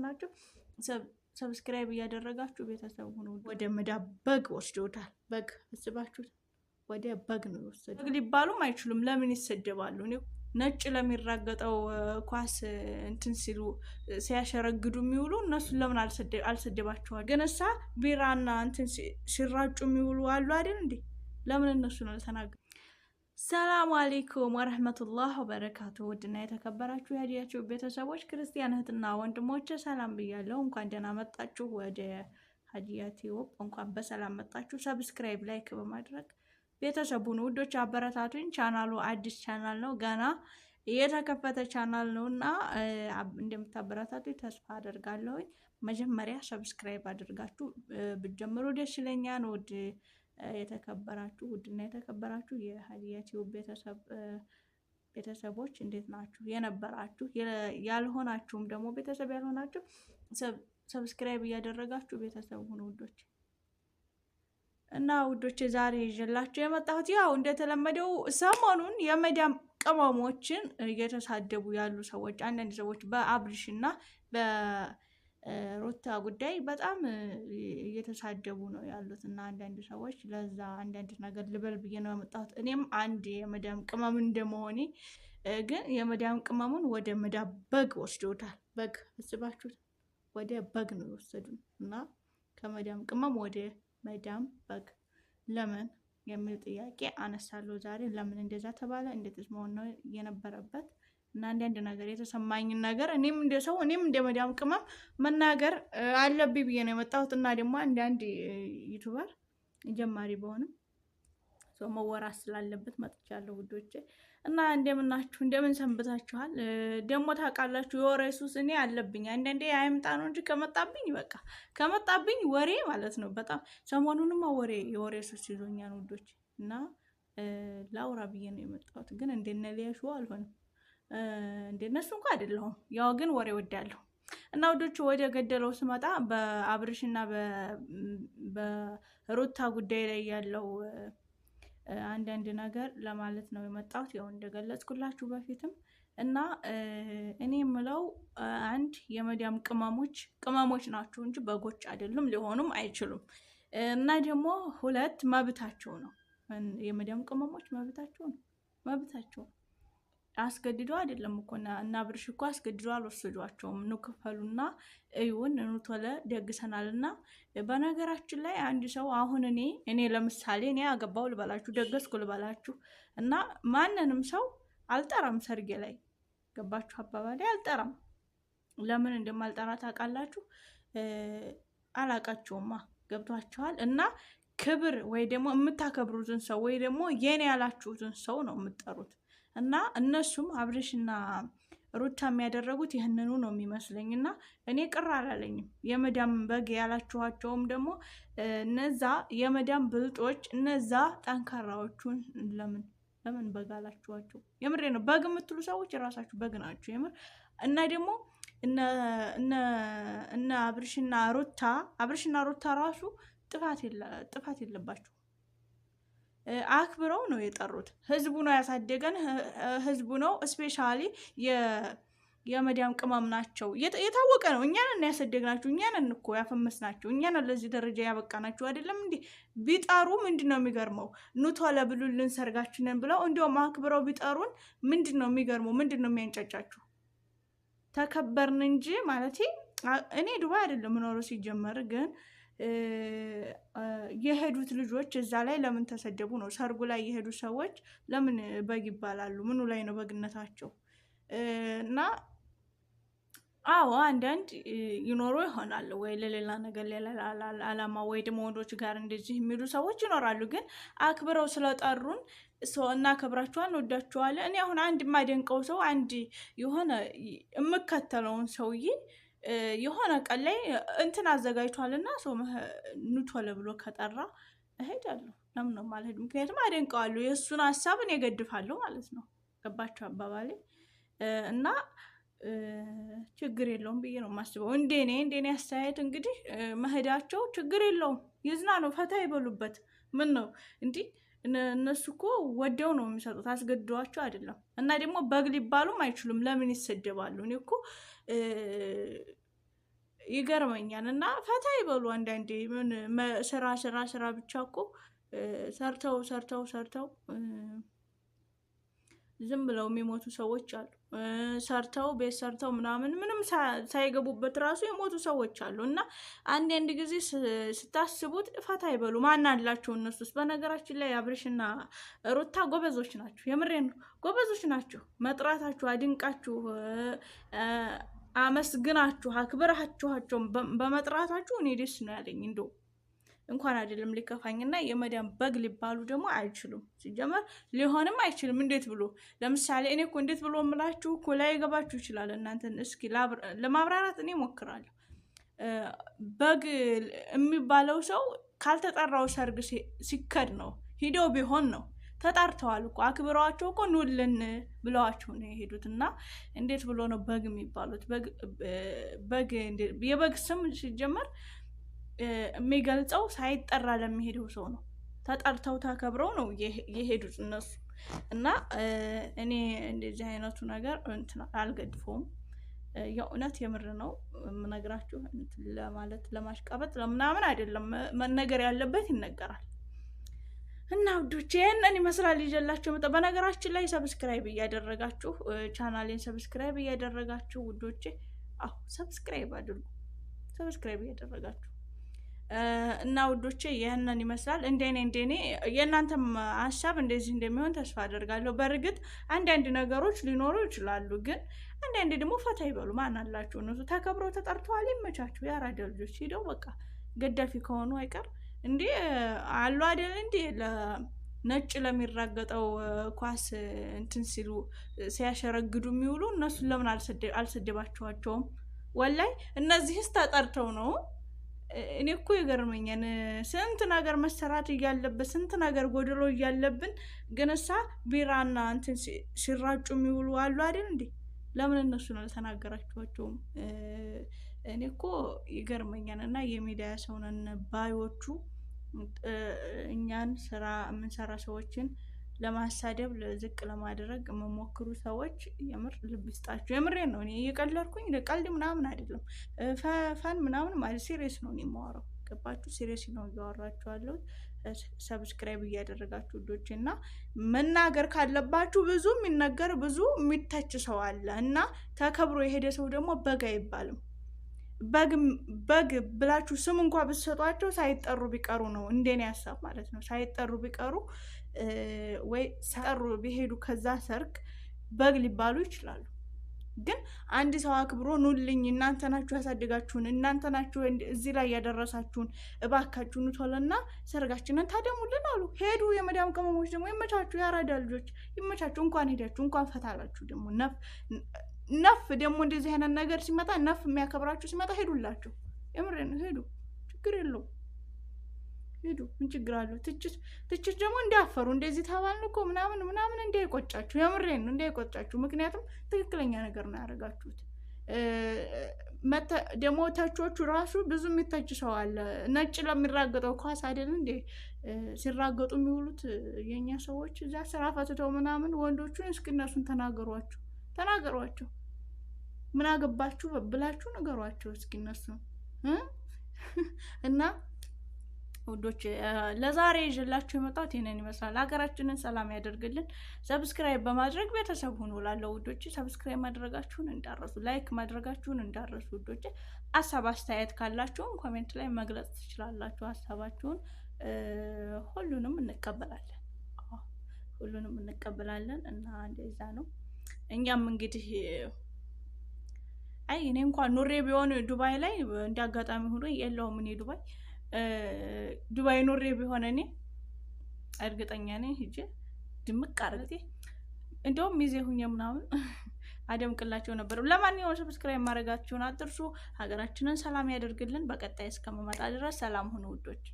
ያልሆናችሁ ሰብስክራይብ እያደረጋችሁ ቤተሰብ ሁኑ። ወደ መዳብ በግ ወስዶታል። በግ አስባችሁት፣ ወደ በግ ነው የወሰዱት። በግ ሊባሉም አይችሉም። ለምን ይሰደባሉ? ነጭ ለሚራገጠው ኳስ እንትን ሲሉ ሲያሸረግዱ የሚውሉ እነሱን ለምን አልሰደባቸዋል? ግን እሳ ቢራና እንትን ሲራጩ የሚውሉ አሉ አይደል እንዴ? ለምን እነሱን አልተናገሩ? ሰላም አለይኩም ወረህመቱላህ ወበረካቱ። ውድና የተከበራችሁ የሀዲያችሁ ቤተሰቦች ክርስቲያን እህትና ወንድሞች ሰላም ብያለሁ። እንኳን ደህና መጣችሁ ወደ ሀዲያ ቲዩብ። እንኳን በሰላም መጣችሁ። ሰብስክራይብ፣ ላይክ በማድረግ ቤተሰቡን ውዶች አበረታቱኝ። ቻናሉ አዲስ ቻናል ነው፣ ገና የተከፈተ ቻናል ነው እና እንደምታበረታቱኝ ተስፋ አደርጋለሁኝ። መጀመሪያ ሰብስክራይብ አድርጋችሁ ብትጀምሩ ደስ ይለኛል። ውድና የተከበራችሁ የሀዲያ ቲዩብ ቤተሰቦች እንዴት ናችሁ? የነበራችሁ ያልሆናችሁም ደግሞ ቤተሰብ ያልሆናችሁ ሰብስክራይብ እያደረጋችሁ ቤተሰብ ሁኑ ውዶች። እና ውዶች ዛሬ ይዤላችሁ የመጣሁት ያው እንደተለመደው ሰሞኑን የመዳም ቅመሞችን እየተሳደቡ ያሉ ሰዎች፣ አንዳንድ ሰዎች በአብርሽ እና በሩታ ጉዳይ በጣም እየተሳደቡ ነው ያሉት እና አንዳንድ ሰዎች ለዛ አንዳንድ ነገር ልበል ብዬ ነው የመጣሁት። እኔም አንድ የመዳም ቅመም እንደመሆኔ ግን የመዳም ቅመሙን ወደ መዳም በግ ወስዶታል። በግ አስባችሁት፣ ወደ በግ ነው የወሰዱን እና ከመዳም ቅመም ወደ መዳም በግ ለምን የሚል ጥያቄ አነሳለሁ ዛሬ። ለምን እንደዛ ተባለ? እንዴትስ መሆን ነው የነበረበት? እና አንዳንድ ነገር የተሰማኝን ነገር እኔም እንደ ሰው እኔም እንደ መዳም ቅመም መናገር አለብኝ ብዬ ነው የመጣሁት። እና ደግሞ አንዳንድ ዩቱበር ጀማሪ በሆንም ሰው መወራት ስላለበት መጥቻለሁ ውዶቼ። እና እንደምናችሁ እንደምን ሰንብታችኋል? ደግሞ ታውቃላችሁ የወሬ ሱስ እኔ አለብኝ። አንዳንዴ አይምጣ ነው እንጂ ከመጣብኝ ወሬ ማለት ነው። በጣም ሰሞኑንማ የወሬ ሱስ ይዞኛል ውዶች። እና ላውራ ብዬ ነው የመጣሁት። ግን እንደነ ሊያሹ አልሆንም፣ እንደነሱ እንኳ አይደለሁም። ያው ግን ወሬ ወዳለሁ። እና ውዶች ወደ ገደለው ስመጣ በአብርሽና በሩታ ጉዳይ ላይ ያለው አንዳንድ ነገር ለማለት ነው የመጣሁት። ያው እንደገለጽኩላችሁ በፊትም እና እኔ የምለው አንድ የመዳም ቅመሞች ናቸው እንጂ በጎች አይደሉም፣ ሊሆኑም አይችሉም። እና ደግሞ ሁለት መብታቸው ነው። የመዳም ቅመሞች መብታቸው ነው። አስገድዶ አይደለም እኮ እና አብርሽ እኮ አስገድዶ አልወሰዷቸውም። ክፈሉና እዩን ቶሎ ደግሰናልና። በነገራችን ላይ አንድ ሰው አሁን እኔ ለምሳሌ እኔ አገባው ልበላችሁ፣ ደገስኩ ልበላችሁ እና ማንንም ሰው አልጠራም ሰርጌ ላይ። ገባችሁ አባባሌ? አልጠራም። ለምን እንደማልጠራ ታውቃላችሁ? አላቃቸውማ። ገብቷችኋል? እና ክብር ወይ ደግሞ የምታከብሩትን ሰው ወይ ደግሞ የኔ ያላችሁትን ሰው ነው የምትጠሩት። እና እነሱም አብርሽና ሩታ የሚያደረጉት ይህንኑ ነው የሚመስለኝ። እና እኔ ቅር አላለኝም። የመዳም በግ ያላችኋቸውም ደግሞ እነዛ የመዳም ብልጦች፣ እነዛ ጠንካራዎቹን ለምን በግ አላችኋቸው? የምሬ ነው። በግ የምትሉ ሰዎች የራሳችሁ በግ ናችሁ የምር። እና ደግሞ እነ አብርሽና ሩታ ራሱ ጥፋት የለባቸው። አክብረው ነው የጠሩት። ህዝቡ ነው ያሳደገን። ህዝቡ ነው ስፔሻሊ የመዳም ቅመም ናቸው። የታወቀ ነው። እኛን ያሳደግናችሁ፣ እኛን እኮ ያፈመስናቸው፣ እኛን ለዚህ ደረጃ ያበቃናችሁ አይደለም እንዴ? ቢጠሩ ምንድን ነው የሚገርመው? ኑቶ ለብሉልን ሰርጋችንን ብለው እንዲያውም አክብረው ቢጠሩን ምንድን ነው የሚገርመው? ምንድን ነው የሚያንጫጫችሁ? ተከበርን እንጂ ማለት እኔ ዱባይ አይደለም ምኖረው ሲጀመር ግን የሄዱት ልጆች እዛ ላይ ለምን ተሰደቡ ነው? ሰርጉ ላይ የሄዱ ሰዎች ለምን በግ ይባላሉ? ምኑ ላይ ነው በግነታቸው? እና አዎ አንዳንድ ይኖሩ ይሆናል ወይ ለሌላ ነገር ሌላ አላማ ወይ ደግሞ ወንዶች ጋር እንደዚህ የሚሉ ሰዎች ይኖራሉ። ግን አክብረው ስለጠሩን እናከብራቸዋለን፣ እንወዳቸዋለን። እኔ አሁን አንድ የማደንቀው ሰው አንድ የሆነ የምከተለውን ሰውዬ የሆነ ቀን ላይ እንትን አዘጋጅቷልና ሰው ኑቶለ ብሎ ከጠራ እሄዳለሁ። ለምን ነው ማለት? ምክንያቱም አደንቀዋለሁ፣ የእሱን ሀሳብ እኔ እገድፋለሁ ማለት ነው። ገባችሁ አባባሌ? እና ችግር የለውም ብዬ ነው የማስበው። እንደኔ አስተያየት እንግዲህ መሄዳቸው ችግር የለውም። ይዝናኑ፣ ፈታ ይበሉበት። ምን ነው እንዲህ እነሱ እኮ ወደው ነው የሚሰጡት፣ አስገድዷቸው አይደለም። እና ደግሞ በግ ሊባሉም አይችሉም። ለምን ይሰደባሉ? እኔ እኮ ይገርመኛል። እና ፈታ ይበሉ አንዳንዴ። ምን ስራ ስራ ስራ ብቻ እኮ ሰርተው ሰርተው ሰርተው ዝም ብለው የሚሞቱ ሰዎች አሉ። ሰርተው ቤት ሰርተው ምናምን ምንም ሳይገቡበት ራሱ የሞቱ ሰዎች አሉ። እና አንዳንድ ጊዜ ስታስቡት ፈታ ይበሉ። ማን አላቸው እነሱስ? በነገራችን ላይ አብርሽና ሩታ ጎበዞች ናቸው። የምሬን ነው፣ ጎበዞች ናቸው። መጥራታችሁ፣ አድንቃችሁ፣ አመስግናችሁ፣ አክብራችኋቸው በመጥራታችሁ እኔ ደስ ነው ያለኝ። እንደው እንኳን አይደለም ሊከፋኝና የመዳም በግ ሊባሉ ደግሞ አይችሉም። ሲጀመር ሊሆንም አይችልም። እንዴት ብሎ ለምሳሌ እኔ እኮ እንዴት ብሎ እምላችሁ እኮ ላይ ገባችሁ ይችላል። እናንተን እስኪ ለማብራራት እኔ ሞክራለሁ። በግ የሚባለው ሰው ካልተጠራው ሰርግ ሲከድ ነው። ሂደው ቢሆን ነው። ተጣርተዋል እኮ አክብረዋቸው እኮ ኑልን ብለዋቸው ነው የሄዱት። እና እንዴት ብሎ ነው በግ የሚባሉት? በግ የበግ ስም ሲጀመር የሚገልጸው ሳይጠራ ለሚሄደው ሰው ነው። ተጠርተው ተከብረው ነው የሄዱት እነሱ። እና እኔ እንደዚህ አይነቱ ነገር እንትን አልገድፈውም። የእውነት የምር ነው የምነግራችሁ። ለማለት ለማሽቃበጥ ለምናምን አይደለም። መነገር ያለበት ይነገራል። እና ውዶቼ ይሄንን ይመስላል ይዤላችሁ መጣ። በነገራችን ላይ ሰብስክራይብ እያደረጋችሁ ቻናሌን ሰብስክራይብ እያደረጋችሁ ውዶቼ፣ አዎ ሰብስክራይብ አድርጉ። ሰብስክራይብ እያደረጋችሁ እና ውዶቼ ይሄንን ይመስላል። እንደኔ የእናንተም ሀሳብ እንደዚህ እንደሚሆን ተስፋ አደርጋለሁ። በእርግጥ አንዳንድ ነገሮች ሊኖሩ ይችላሉ፣ ግን አንዳንድ ደግሞ ፈታ ይበሉ። ማን አላችሁ እነሱ ተከብረው ተጠርተዋል። ይመቻችሁ። የአራዳ ልጆች ሂደው በቃ ገዳፊ ከሆኑ አይቀር እንዴ አሉ አይደል? እንዴ ለነጭ ለሚራገጠው ኳስ እንትን ሲሉ ሲያሸረግዱ የሚውሉ እነሱን ለምን አልሰደባችኋቸውም? ወላይ እነዚህስ ተጠርተው ነው። እኔ እኮ ይገርመኛል። ስንት ነገር መሰራት እያለበት ስንት ነገር ጎድሎ እያለብን ግን እሳ ቢራና እንትን ሲራጩ የሚውሉ አሉ አይደል እንዴ? ለምን እነሱን አልተናገራችኋቸውም? እኔ እኮ ይገርመኛል። እና የሚዲያ ሰው ነን ባዮቹ እኛን ስራ የምንሰራ ሰዎችን ለማሳደብ ዝቅ ለማድረግ የምሞክሩ ሰዎች የምር ልብ ይስጣችሁ። የምሬን ነው። እኔ እየቀለድኩኝ ቀልድ ምናምን አይደለም። ፈን ምናምን ማለት ሲሪየስ ነው እኔ የማወራው። ገባችሁ? ሲሪየስ ነው እያወራችኋለሁ። ሰብስክራይብ እያደረጋችሁ ውዶች። እና መናገር ካለባችሁ ብዙ የሚነገር ብዙ የሚተች ሰው አለ። እና ተከብሮ የሄደ ሰው ደግሞ በግ አይባልም። በግ ብላችሁ ስም እንኳ ብትሰጧቸው ሳይጠሩ ቢቀሩ ነው እንደኔ ሀሳብ ማለት ነው። ሳይጠሩ ቢቀሩ ወይ ሳይጠሩ ቢሄዱ ከዛ ሰርግ በግ ሊባሉ ይችላሉ። ግን አንድ ሰው አክብሮ ኑልኝ፣ እናንተ ናችሁ ያሳድጋችሁን፣ እናንተ ናችሁ እዚህ ላይ ያደረሳችሁን፣ እባካችሁ ኑቶልና ሰርጋችንን ታደሙልን አሉ። ሄዱ። የመዳም ቅመሞች ደግሞ ይመቻችሁ፣ ያራዳ ልጆች ይመቻችሁ። እንኳን ሄዳችሁ እንኳን ፈታላችሁ። ደግሞ ነፍ ደግሞ እንደዚህ አይነት ነገር ሲመጣ ነፍ የሚያከብራችሁ ሲመጣ ሄዱላችሁ። የምሬን ነው። ሄዱ፣ ችግር የለው። ሄዱ፣ ምን ችግር አለው? ትችት ደግሞ እንዳፈሩ እንደዚህ ተባልን እኮ ምናምን ምናምን እንዳይቆጫችሁ። የምሬን ነው፣ እንዳይቆጫችሁ። ምክንያቱም ትክክለኛ ነገር ነው ያደረጋችሁት። ደግሞ ተቾቹ ራሱ ብዙ የሚተች ሰው አለ። ነጭ ለሚራገጠው ኳስ አይደል እንዴ ሲራገጡ የሚውሉት የኛ ሰዎች እዛ ስራ ፈትተው ምናምን ወንዶቹን። እስኪ እነሱን ተናገሯቸው። ምን አገባችሁ ብላችሁ ነገሯቸው እስኪ እነሱ እና ውዶች ለዛሬ ይዤላችሁ የመጣሁት ይሄንን ይመስላል። ሀገራችንን ሰላም ያደርግልን። ሰብስክራይብ በማድረግ ቤተሰብ ሁኑ እላለሁ ውዶች። ሰብስክራይብ ማድረጋችሁን እንዳረሱ፣ ላይክ ማድረጋችሁን እንዳረሱ ውዶች። ሀሳብ አስተያየት ካላችሁም ኮሜንት ላይ መግለጽ ትችላላችሁ ሀሳባችሁን። ሁሉንም እንቀበላለን እና እንደዛ ነው። እኛም እንግዲህ አይ እኔ እንኳን ኑሬ ቢሆን ዱባይ ላይ እንዳጋጣሚ ሆኖ የለውም። እኔ ዱባይ ኑሬ ቢሆን እኔ እርግጠኛ ነኝ ሂጄ ድምቅ አርግቴ እንደውም ሚዜ ሁኜ ምናምን አደምቅላቸው ነበር። ለማንኛውም ሰብስክራይብ ማድረጋችሁን አትርሱ። ሀገራችንን ሰላም ያደርግልን። በቀጣይ እስከመመጣ ድረስ ሰላም ሁኑ ውዶች።